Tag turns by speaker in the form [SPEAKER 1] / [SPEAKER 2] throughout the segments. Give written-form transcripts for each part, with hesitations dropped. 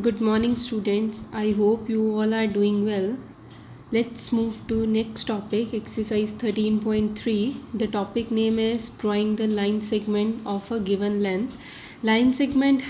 [SPEAKER 1] Good morning students. I hope you all are doing well. Let's move to next topic, exercise 13.3. The topic name is drawing the line segment of a given length. Line segment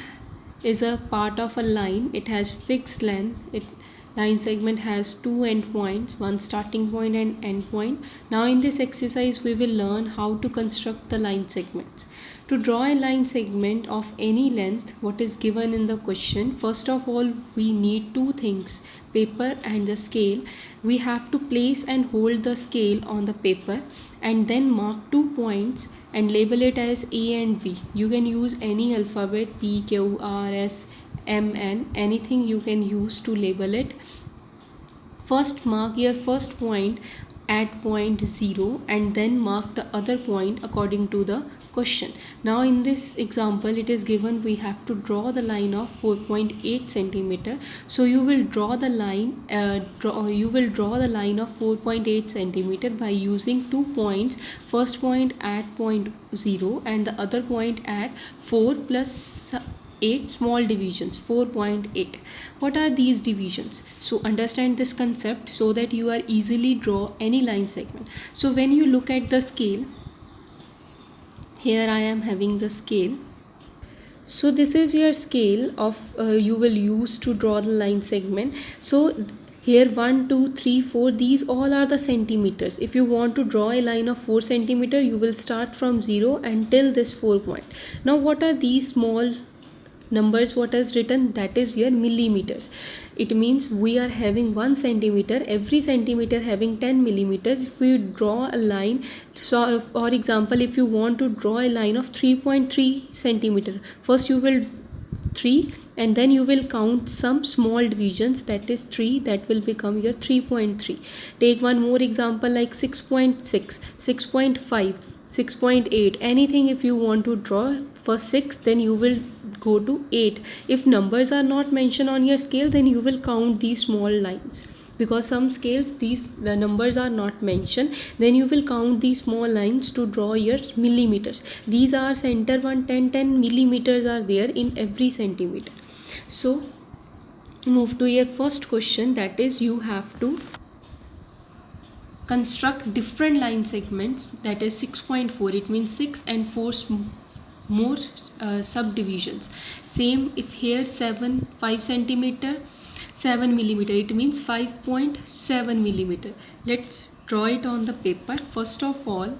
[SPEAKER 1] is a part of a line. It has fixed length. Line segment has two endpoints, one starting point and end point. Now in this exercise we will learn how to construct the line segments. To draw a line segment of any length, what is given in the question, first of all we need two things, paper and the scale. We have to place and hold the scale on the paper and then mark 2 points and label it as A and B. You can use any alphabet, P, Q, R, S, M, N, anything you can use to label it. First mark your first point at point 0 and then mark the other point according to the question. Now in this example it is given we have to draw the line of 4.8 centimeter. So you will draw the line of 4.8 centimeter by using 2 points. First point at point 0 and the other point at 4 plus 8 small divisions, 4.8. What are these divisions? So understand this concept so that you are easily draw any line segment. So when you look at the scale, here I am having the scale. So this is your scale of you will use to draw the line segment. So here 1 2 3 4, these all are the centimeters. If you want to draw a line of 4 centimeter, you will start from 0 until this 4 point. Now what are these small numbers? What is written? That is your millimeters. It means we are having 1 centimeter, every centimeter having 10 millimeters. If we draw a line, so for example if you want to draw a line of 3.3 centimeter, first you will 3 and then you will count some small divisions, that is 3, that will become your 3.3. Take one more example like 6.6, 6.5, 6.8, anything. If you want to draw for 6, then you will go to 8. If numbers are not mentioned on your scale, then you will count these small lines, because some scales the numbers are not mentioned. Then you will count these small lines to draw your millimeters. These are center 1, 10 millimeters are there in every centimeter. So move to your first question, that is you have to construct different line segments, that is 6.4. it means 6 and 4 more subdivisions. Same if here 5 centimeter, 7 millimeter, it means 5.7 millimeter. Let's draw it on the paper. First of all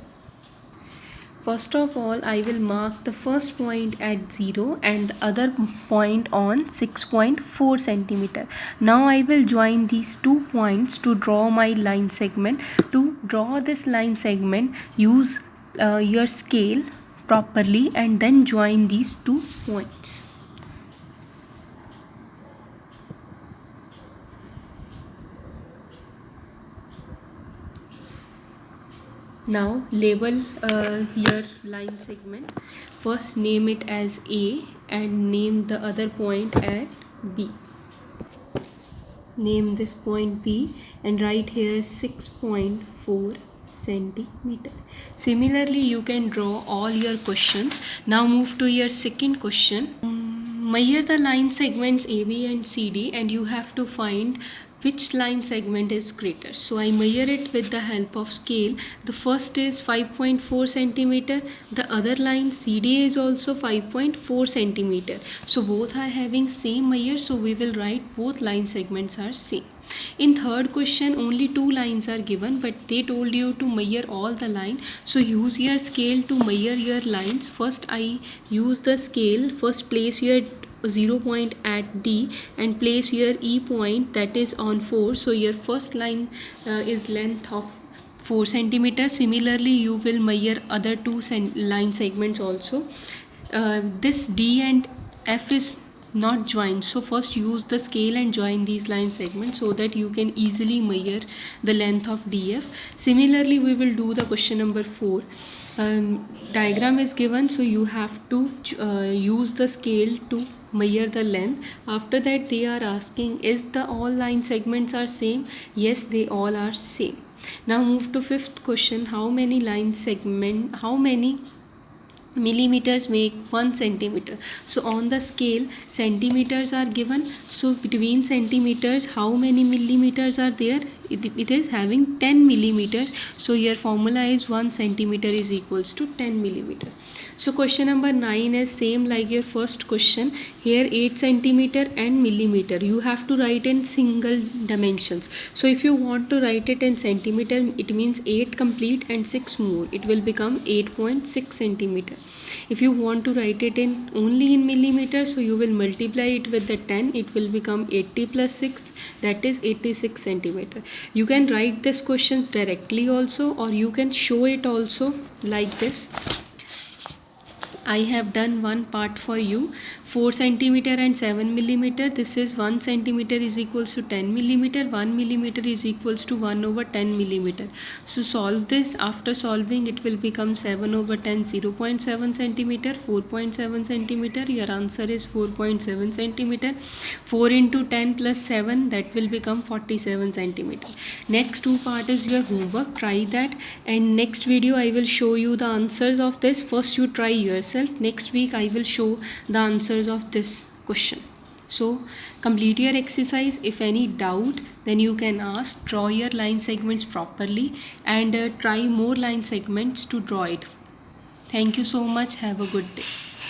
[SPEAKER 1] I will mark the first point at 0 and the other point on 6.4 centimeter. Now I will join these 2 points to draw my line segment. To draw this line segment, use your scale properly and then join these 2 points. Now label your line segment. First name it as A and name the other point at B. Name this point B and write here 6.4 centimeter. Similarly you can draw all your questions. Now move to your second question. Measure the line segments AB and CD and you have to find which line segment is greater. So I measure it with the help of scale. The first is 5.4 centimeter. The other line CD is also 5.4 centimeter. So both are having same measure. So we will write both line segments are same. In third question only 2 lines are given, but they told you to measure all the line. So use your scale to measure your lines. First I use the scale. First place your 0 point at D and place your E point, that is on 4. So your first line is length of 4 centimeters. Similarly you will measure other 2 line segments also. This D and F is not joined, so first use the scale and join these line segments so that you can easily measure the length of DF. Similarly we will do the question number 4. Diagram is given, so you have to use the scale to measure the length. After that they are asking, is the all line segments are same? Yes, they all are same. Now move to fifth question. How many millimeters make 1 centimeter. So on the scale centimeters are given, so between centimeters how many millimeters are there? It is having 10 millimeters. So your formula is 1 centimeter is equals to 10 millimeter. So question number 9 is same like your first question. Here 8 centimeter and millimeter you have to write in single dimensions. So if you want to write it in centimeter, it means 8 complete and 6 more, it will become 8.6 centimeter. If you want to write it in only in millimeter, so you will multiply it with the 10, it will become 80 plus 6, that is 86 centimeter. You can write this questions directly also, or you can show it also like this. I have done one part for you. 4 centimeter and 7 millimeter. This is 1 centimeter is equals to 10 millimeter. 1 millimeter is equals to 1 over 10 millimeter. So solve this. After solving, it will become 7 over 10, 0.7 centimeter, 4.7 centimeter. Your answer is 4.7 centimeter. 4 into 10 plus 7, that will become 47 centimeter. Next two part is your homework. Try that, and next video I will show you the answers of this. First you try yourself. Next week I will show the answers of this question. So complete your exercise. If any doubt, then you can ask. Draw your line segments properly, and try more line segments to draw it. Thank you so much. Have a good day.